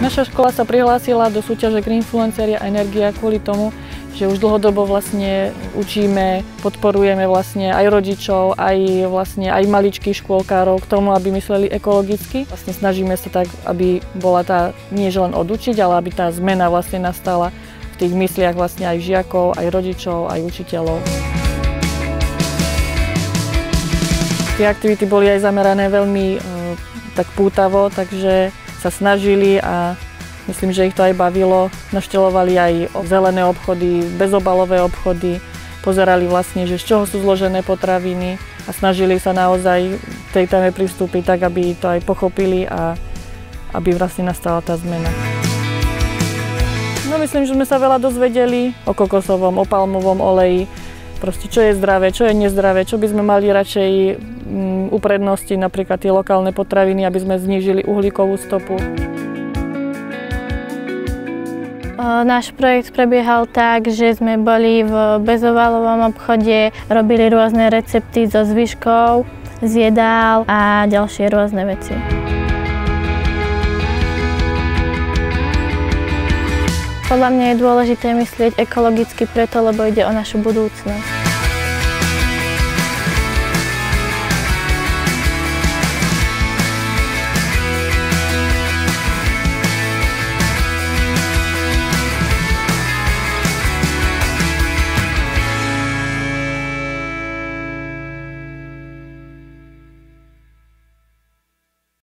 Naša škola sa prihlásila do súťaže Greenfluenceria Energia kvôli tomu, že už dlhodobo vlastne učíme, podporujeme vlastne aj rodičov, aj maličkých škôlkárov k tomu, aby mysleli ekologicky. Vlastne snažíme sa tak, aby bola tá nie len odučiť, ale aby tá zmena vlastne nastala v tých mysliach vlastne aj žiakov, aj rodičov, aj učiteľov. Tie aktivity boli aj zamerané veľmi tak pútavo, takže sa snažili a myslím, že ich to aj bavilo. Navštevovali aj zelené obchody, bezobalové obchody, pozerali vlastne, že z čoho sú zložené potraviny a snažili sa naozaj k tej téme pristúpiť tak, aby to aj pochopili a aby vlastne nastala tá zmena. No myslím, že sme sa veľa dozvedeli o kokosovom, o palmovom oleji, proste čo je zdravé, čo je nezdravé, čo by sme mali radšej uprednostiť, napríklad tie lokálne potraviny, aby sme znížili uhlíkovú stopu. Náš projekt prebiehal tak, že sme boli v bezobalovom obchode, robili rôzne recepty so zvyškov, z jedál a ďalšie rôzne veci. Podľa mňa je dôležité myslieť ekologicky preto, lebo ide o našu budúcnosť.